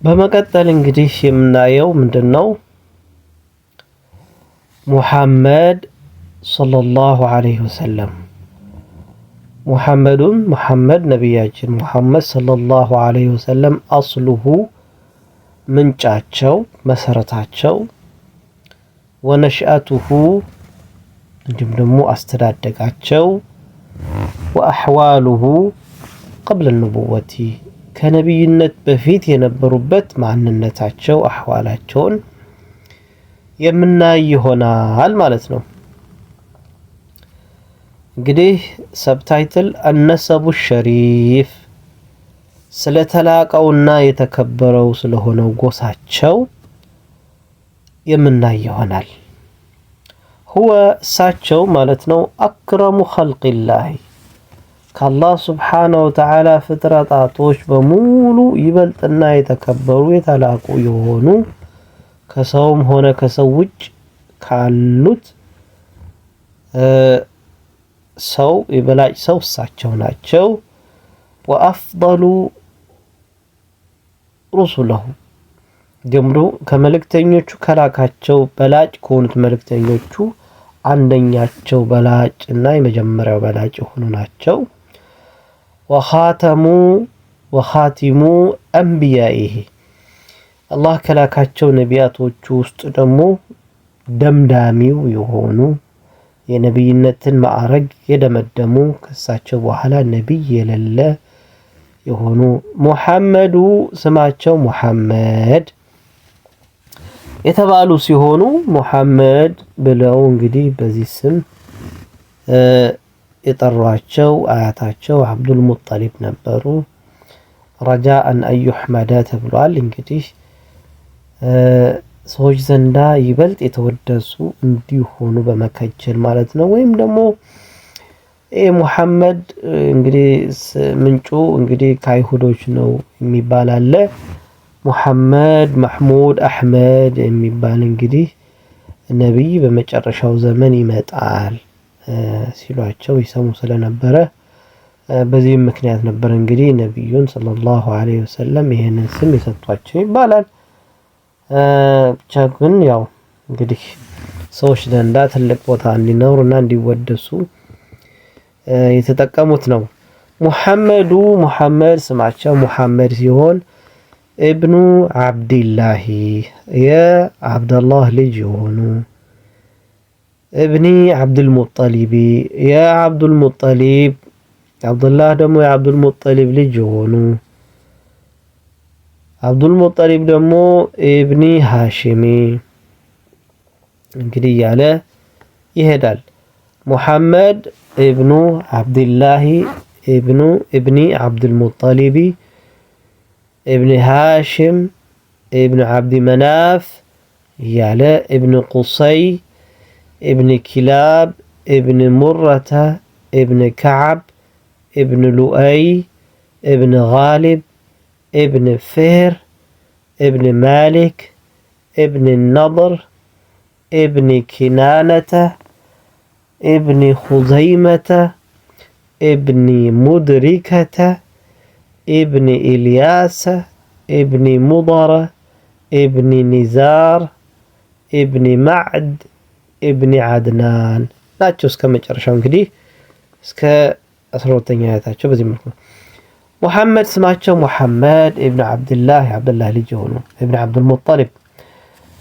በመቀጠል እንግዲህ የምናየው ምንድነው ሙሐመድ ሰለላሁ ዐለይሂ ወሰለም ሙሐመድ ነብያችን ሙሐመድ ሰለላሁ ዐለይሂ ወሰለም አስሉሁ ምንጫቸው መሰረታቸው ወነሽአቱሁ እንዲሁም ደግሞ አስተዳደጋቸው ወአህዋሉሁ قبل النبوة ከነብይነት በፊት የነበሩበት ማንነታቸው አህዋላቸውን የምናይ ይሆናል ማለት ነው። እንግዲህ ሰብታይትል አነሰቡ ሸሪፍ ስለተላቀውና የተከበረው ስለሆነው ጎሳቸው የምናይ ይሆናል። هو እሳቸው ማለት ነው አክረሙ ኸልቅላህ ከአላህ ስብሓነሁ ወተዓላ ፍጥረታቶች በሙሉ ይበልጥና የተከበሩ የተላቁ የሆኑ ከሰውም ሆነ ከሰው ውጭ ካሉት ሰው የበላጭ ሰው እሳቸው ናቸው። ወአፍضሉ ሩሱለሁ ጀምሮ ከመልእክተኞቹ ከላካቸው በላጭ ከሆኑት መልእክተኞቹ አንደኛቸው በላጭ እና የመጀመሪያው በላጭ የሆኑ ናቸው። ወኻቲሙ አንቢያኢሂ አላህ ከላካቸው ነቢያቶቹ ውስጥ ደግሞ ደምዳሚው የሆኑ የነብይነትን ማዕረግ የደመደሙ ከሳቸው በኋላ ነብይ የሌለ የሆኑ ሙሐመዱ ስማቸው ሙሐመድ የተባሉ ሲሆኑ ሙሐመድ ብለው እንግዲህ በዚህ ስም የጠሯቸው አያታቸው አብዱል ሙጠሊብ ነበሩ። ረጃአን አዩህመዳ ተብሏል። እንግዲህ ሰዎች ዘንዳ ይበልጥ የተወደሱ እንዲሆኑ በመከጀል ማለት ነው። ወይም ደግሞ ሙሐመድ እንግዲህ ምንጩ እንግዲህ ከአይሁዶች ነው የሚባል አለ። ሙሐመድ መህሙድ አህመድ የሚባል እንግዲህ ነብይ በመጨረሻው ዘመን ይመጣል ሲሏቸው ይሰሙ ስለነበረ በዚህ ምክንያት ነበር እንግዲህ ነብዩን ሰለላሁ ዐለይሂ ወሰለም ይሄንን ስም የሰጧቸው ይባላል። ብቻ ግን ያው እንግዲህ ሰዎች ዘንዳ ትልቅ ቦታ እንዲኖሩና እንዲወደሱ የተጠቀሙት ነው። ሙሐመድ ስማቸው ሙሐመድ ሲሆን ኢብኑ አብድላህ የአብደላህ ልጅ የሆኑ ابني عبد المطلب يا عبد المطلب عبد الله دمو يا عبد المطلب لجونو عبد المطلب دمو ابني هاشمي እንግዲህ ያለ ይሄዳል። محمد ابن عبد الله ابن عبد المطلب ابن هاشم ابن عبد مناف ياله ابن قصي ابن كلاب ابن مرة ابن كعب ابن لؤي ابن غالب ابن فهر ابن مالك ابن النضر ابن كنانة ابن خزيمة ابن مدركة ابن إلياس ابن مضر ابن نزار ابن معد ابن عدنان ናቸው እስከ መጨረሻው እንግዲህ እስከ 12ኛ አያታቸው በዚህ መልኩ ነው። ሙሐመድ ስማቸው ሙሐመድ ኢብኑ አብዱላህ አብዱላህ ልጅ ሆኖ ኢብኑ አብዱል ሙጠሊብ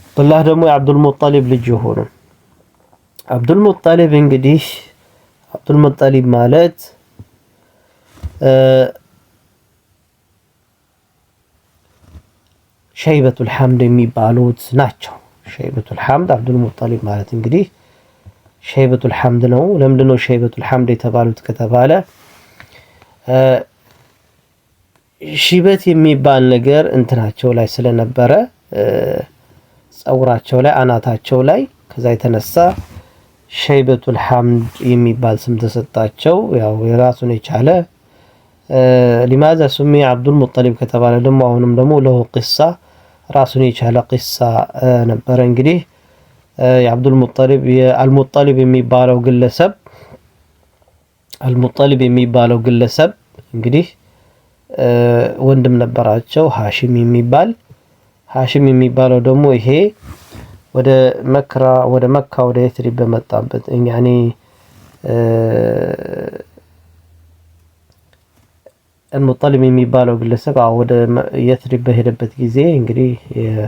አብዱላህ ደግሞ የአብዱል ሙጠሊብ ልጅ ሆኖ አብዱል ሙጠሊብ እንግዲህ አብዱል ሙጠሊብ ማለት ሸይበቱል ሐምድ የሚባሉት ናቸው። ሸይበቱል ሐምድ አብዱል ሙጠሊብ ማለት እንግዲህ ሸይበቱል ሐምድ ነው። ለምንድነው ሸይበቱል ሐምድ የተባሉት ከተባለ ሺበት የሚባል ነገር እንትናቸው ላይ ስለነበረ ጸጉራቸው ላይ አናታቸው ላይ ከዛ የተነሳ ሸይበቱል ሐምድ የሚባል ስም ተሰጣቸው። ያው የራሱን የቻለ لماذا سمي عبد المطلب ከተባለ ደግሞ አሁንም ደግሞ له قصة ራሱን የቻለ ቂሳ ነበር። እንግዲህ የአብዱል ሙጠሊብ የአልሙጠሊብ የሚባለው ግለሰብ እንግዲህ ወንድም ነበራቸው ሃሺም የሚባል ሃሽም የሚባለው ደግሞ ይሄ ወደ መካ ወደ የትሪብ በመጣበት ያኔ المطلب የሚባለው ግለሰብ ወደ የትሪብ በሄደበት ጊዜ እንግዲህ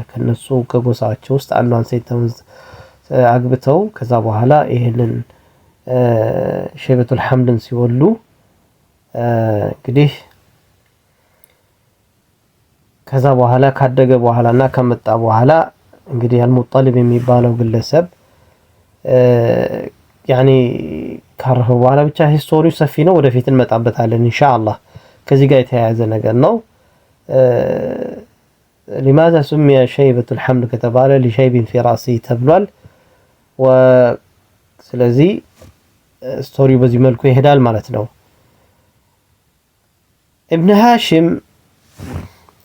ከነሱ ከጎሳቸው ውስጥ አንዷን ሴት አግብተው ከዛ በኋላ ይሄንን ሸይበቱል ሐምድን ሲወሉ እንግዲህ ከዛ በኋላ ካደገ በኋላና ከመጣ በኋላ እንግዲህ አልሙጠሊብ የሚባለው ግለሰብ ያኔ ካረፈ በኋላ ብቻ ሂስቶሪው ሰፊ ነው ወደፊት እንመጣበታለን ኢንሻአላህ ከዚህ ጋር የተያያዘ ነገር ነው لماذا سمي شيبة الحمد ከተባለ لشيب في راسه ተብሏል ስለዚህ ስቶሪው በዚህ መልኩ ይሄዳል ማለት ነው ابن هاشم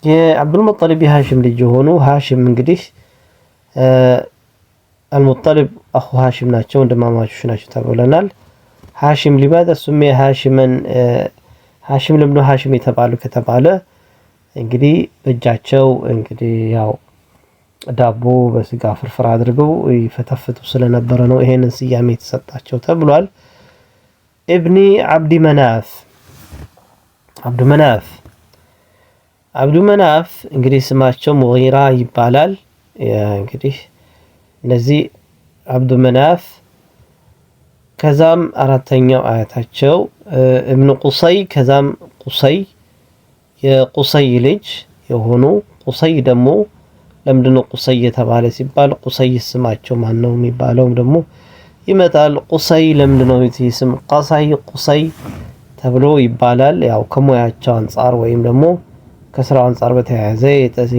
የአብዱል ሙጠሊብ የሃሽም ልጅ ሆኖ ሃሽም እንግዲህ المطلب اخو هاشم ናቸው ወንድማማቾች ናቸው ተብለናል ሃሽም لماذا سمي هاشما ሃሽም ለምኑ ሃሽም የተባሉ ከተባለ እንግዲህ በእጃቸው እንግዲህ ያው ዳቦ በስጋ ፍርፍር አድርገው ይፈተፍቱ ስለነበረ ነው ይሄንን ስያሜ የተሰጣቸው ተብሏል ابن عبد مناف እንግዲህ ስማቸው ሙጊራ ይባላል እንግዲህ እነዚህ عبد مناف ከዛም አራተኛው አያታቸው ابن قصي ከዛም قصي የቁሰይ ልጅ የሆኑ ቁሰይ ደግሞ ለምንድነው ቁሰይ የተባለ ሲባል ቁሰይ ስማቸው ማን ነው የሚባለው ደግሞ ይመጣል ቁሰይ ለምንድነው ስም ቁሰይ ተብሎ ይባላል ያው ከሞያቸው አንፃር ወይም ደግሞ ከስራው አንፃር በተያያዘ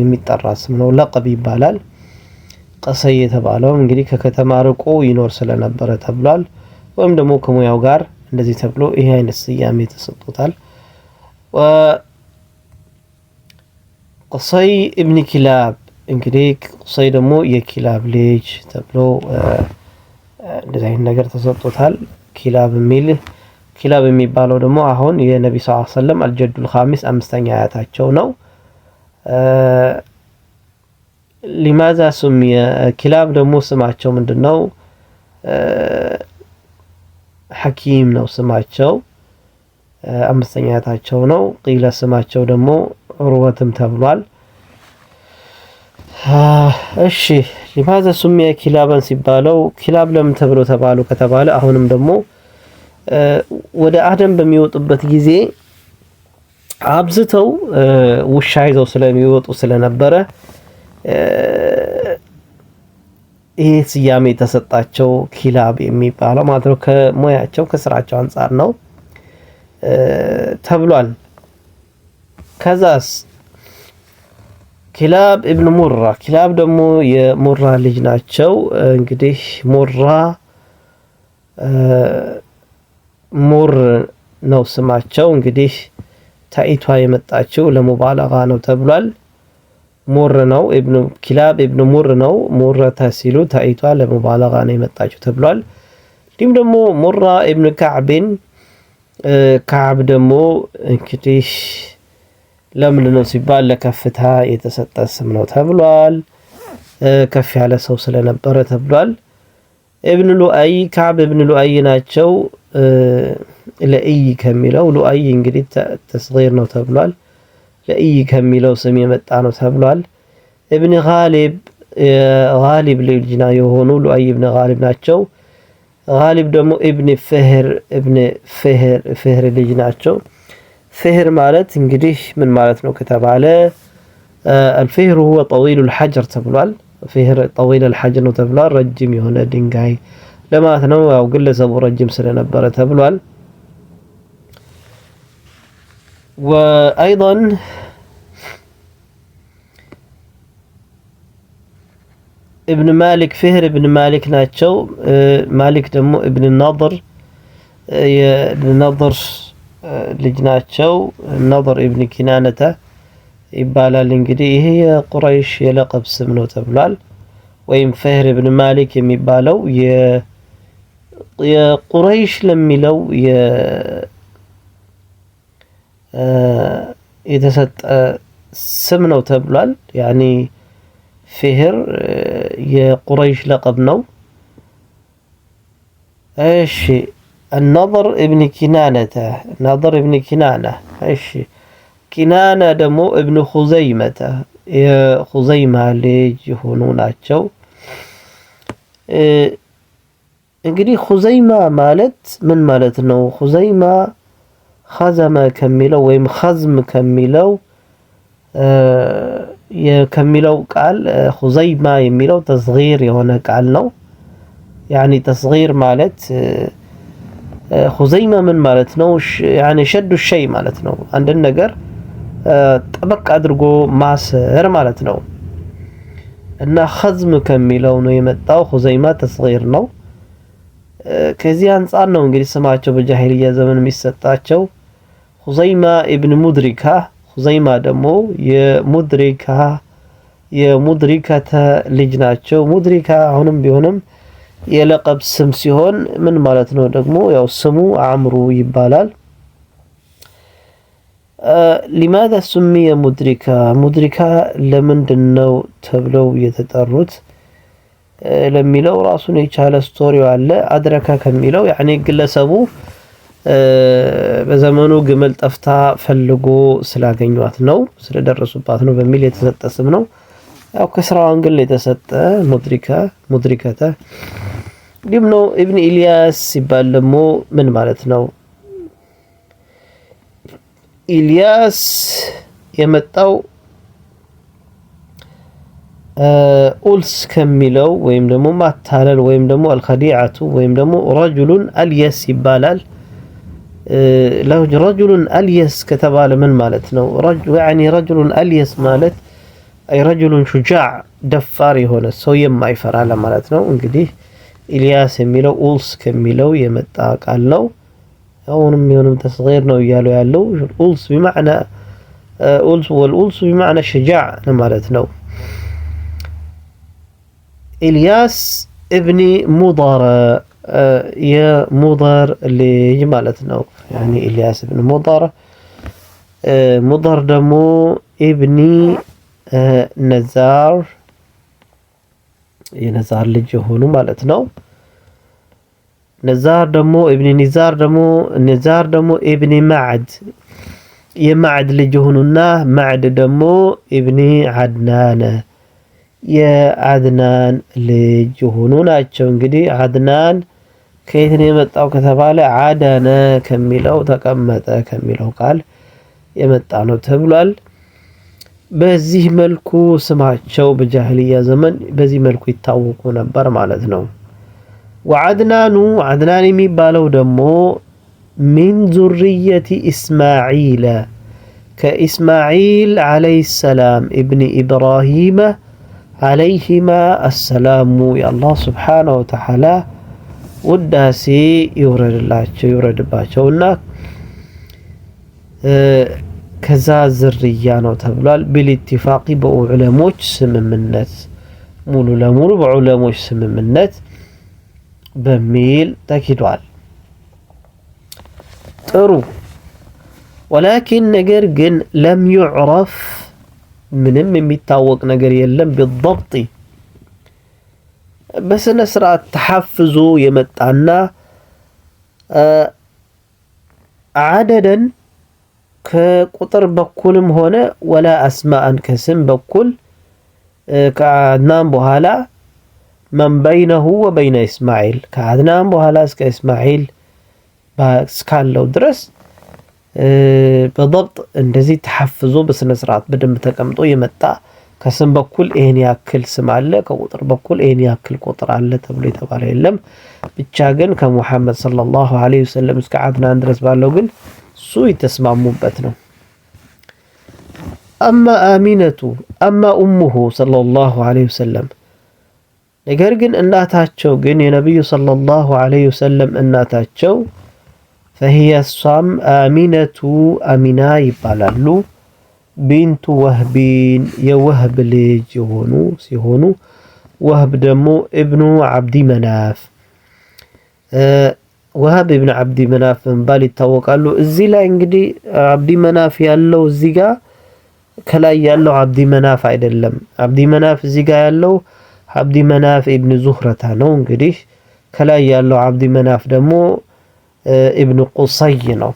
የሚጠራ ስም ነው ለቀብ ይባላል ቁሰይ የተባለው እንግዲህ ከከተማ ርቆ ይኖር ስለነበረ ተብሏል ወይም ደግሞ ከሞያው ጋር እንደዚህ ተብሎ ይሄ አይነት ስያሜ ተሰጥቶታል ቁሰይ ኢብኑ ኪላብ እንግዲህ ቁሰይ ደግሞ የኪላብ ልጅ ተብሎ እንደዚህ አይነት ነገር ተሰጥቶታል ኪላብ የሚባለው ደግሞ አሁን የነብዩ ሰለላሁ ዐለይሂ ወሰለም አልጀዱል ኻሚስ አምስተኛ አያታቸው ነው لماذا سمي ኪላብ ደግሞ ስማቸው ምንድነው ሐኪም ነው ስማቸው አምስተኛ አያታቸው ነው ቂለ ስማቸው ደግሞ ዑርወትም ተብሏል እሺ لماذا سمي ኪላባን ሲባለው ኪላብ ለምን ተብሎ ተባሉ ከተባለ አሁንም ደግሞ ወደ አደም በሚወጡበት ጊዜ አብዝተው ውሻ ይዘው ስለሚወጡ ስለነበረ ይሄ ስያሜ ተሰጣቸው ኪላብ የሚባለው ማለት ነው ከሞያቸው ከስራቸው አንፃር ነው ተብሏል ከዛስ ኪላብ ኢብኑ ሙራ ኪላብ ደግሞ የሙራ ልጅ ናቸው እንግዲህ ሙር ነው ስማቸው እንግዲህ ታይቷ የመጣችው ለሙባለጋ ነው ተብሏል ሙር ነው ኪላብ ኢብኑ ሙር ነው ሙረታ ሲሉ ታይቷ ለሙባለጋ ነው የመጣችው ተብሏል ዲም ደግሞ ሙራ ኢብኑ ከዓብ ደግሞ እንግዲህ ለምን ነው ሲባል ለከፍታ የተሰጠ ስም ነው ተብሏል ከፍ ያለ ሰው ስለነበረ ተብሏል ኢብኑ ሉአይ ከዓብ ኢብኑ ሉአይ ናቸው ለኢይ ከሚለው ሉአይ እንግዲህ ተስጊር ነው ተብሏል ለኢይ ከሚለው ስም የመጣ ነው ተብሏል ኢብኑ ጋሊብ ልጅና የሆኑ ሉአይ ኢብኑ ጋሊብ ናቸው ጋሊብ ደግሞ ኢብኑ ፍህር ልጅ ናቸው ፍህር ማለት እንግዲህ ምን ማለት ነው ከተባለ الفهر هو طويل الحجر ተብሏል ፍህር طويل الحجر ነው ተብሏል ረጅም የሆነ ድንጋይ ለማለት ነው ያው ግለሰቡ ረጅም ስለነበረ ተብሏል وايضا ابن مالك فهر ابن مالك ናቸው ማሊክ ደግሞ ابن النضر የابن النضر ልጅ ናቸው ነضر ابن كنانة ይባላል እንግዲህ ይሄ የቁረይሽ የለቀብ ስም ነው ተብሏል ወይም ፈህር ኢብኑ ማሊክ የሚባለው የቁረይሽ ለሚለው የተሰጠ ስም ነው ተብሏል ያኒ ፊህር የቁረይሽ ለቀብ ነው። እሺ النضر ابن كنانة نضر ابن كنانة እሺ ኪናና ደግሞ ابن خزيمة የኹዘይማ ልጅ ሆኖ ናቸው። እንግዲህ ኹዘይማ ማለት ምን ማለት ነው? ኹዘይማ ኸዘመ ከሚለው ወይም ኸዝም ከሚለው ቃል ኹዘይማ የሚለው ተስጊር የሆነ ቃል ነው። ያኒ ተስጊር ማለት ኹዘይማ ምን ማለት ነው? ያኒ ሸዱ ሸይ ማለት ነው። አንድን ነገር ጠበቅ አድርጎ ማሰር ማለት ነው። እና ኸዝም ከሚለው ነው የመጣው። ኹዘይማ ተስጊር ነው። ከዚህ አንፃር ነው እንግዲህ ስማቸው በጃሂልያ ዘመን የሚሰጣቸው ኹዘይማ ኢብን ሙድሪካ። ኹዘይማ ደግሞ የሙድሪካተ ልጅ ናቸው። ሙድሪካ አሁንም ቢሆንም የለቀብ ስም ሲሆን ምን ማለት ነው ደግሞ ያው ስሙ አምሩ ይባላል። لماذا سمي ሙድሪካ ለምንድነው ተብለው የተጠሩት ለሚለው ራሱን የቻለ ስቶሪው አለ። አድረካ ከሚለው ያኒ ግለሰቡ በዘመኑ ግመል ጠፍታ ፈልጎ ስላገኟት ነው ስለደረሱባት ነው በሚል የተሰጠ ስም ነው። ያው ከስራው አንግል የተሰጠ ሙድሪካተ ዲም ነው። ኢብን ኢልያስ ሲባል ደግሞ ምን ማለት ነው? ኢልያስ የመጣው ኡልስ ከሚለው ወይም ደግሞ ማታለል ወይም ደግሞ አልኸዲዓቱ ወይም ደግሞ ረጁሉን አልየስ ይባላል። ረጁሉን አልየስ ከተባለ ምን ማለት ነው? ረጁሉን አልየስ ማለት አይ ረጁሉን ሹጃዕ ደፋር የሆነ ሰው የማይፈራ ለማለት ነው። እንግዲህ ኢልያስ የሚለው ኡልስ ከሚለው የመጣ ቃል ነው። አሁንም የሆነም ተስጊር ነው እያለው ያለው ኡልስ በማዕና ኡልስ ወልኡልስ በማዕና ሹጃዕ ለማለት ነው። ኢልያስ ኢብኒ ሙዳር የሙዳር ልጅ ማለት ነው። ያኒ ኢልያስ ኢብን ሙዳር ደግሞ ኢብኒ ነዛር የነዛር ልጅ የሆኑ ማለት ነው። ነዛር ደግሞ ኢብኒ ማዕድ የማዕድ ልጅ የሆኑና ማዕድ ደግሞ ኢብኒ አድናን የአድናን ልጅ የሆኑ ናቸው። እንግዲህ አድናን ከየት ነው የመጣው ከተባለ አዳነ ከሚለው ተቀመጠ ከሚለው ቃል የመጣ ነው ተብሏል። በዚህ መልኩ ስማቸው በጃሂልያ ዘመን በዚህ መልኩ ይታወቁ ነበር ማለት ነው። አድናን የሚባለው ደግሞ ሚን ዙርየቲ ኢስማዒል ከኢስማዒል ዓለይሂ ሰላም ኢብኒ ኢብራሂም ዓለይሂማ አሰላሙ የአላህ ስብሓነሁ ወተዓላ ውዳሴ ይውረድባቸውና ከዛ ዝርያ ነው ተብሏል። ቢልኢትፋቂ በዑለሞች ስምምነት ሙሉ ለሙሉ በዑለሞች ስምምነት በሚል ተኪዷል። ጥሩ ወላኪን ነገር ግን ለም ዩዕረፍ ምንም የሚታወቅ ነገር የለም بالضبط በስነ ስርዓት ተሐፍዞ የመጣና አደደን ከቁጥር በኩልም ሆነ ወላ አስማአን ከስም በኩል ከአድናን በኋላ من بينه وبين إسماعيل ከአድናን በኋላ እስከ እስማኤል እስካለው ድረስ በضبط እንደዚህ ተሐፍዞ በስነ ስርዓት በደንብ ተቀምጦ የመጣ ከስም በኩል ይሄን ያክል ስም አለ ከቁጥር በኩል ይሄን ያክል ቁጥር አለ ተብሎ የተባለ የለም። ብቻ ግን ከሙሐመድ ሰለላሁ ዐለይሂ ወሰለም እስከ አድናን ድረስ ባለው ግን እሱ የተስማሙበት ነው። أما أمه صلى الله عليه وسلم ነገር ግን እናታቸው ግን የነብዩ ሰለላሁ ዐለይሂ ወሰለም እናታቸው فهي الصام آمنة أمينة ይባላሉ። ቢንቱ ወህቢን የወህብ ልጅ ሲሆኑ ወህብ ደግሞ ኢብኑ አብዲ መናፍ ወህብ ኢብኑ አብዲ መናፍ በመባል ይታወቃሉ። እዚህ ላይ እንግዲህ አብዲ መናፍ ያለው እዚህ ጋር ከላይ ያለው አብዲ መናፍ አይደለም። አብዲ መናፍ እዚህ ጋር ያለው አብዲ መናፍ ኢብኑ ዙህረታ ነው። እንግዲህ ከላይ ያለው አብዲ መናፍ ደግሞ ኢብኑ ቁሰይ ነው።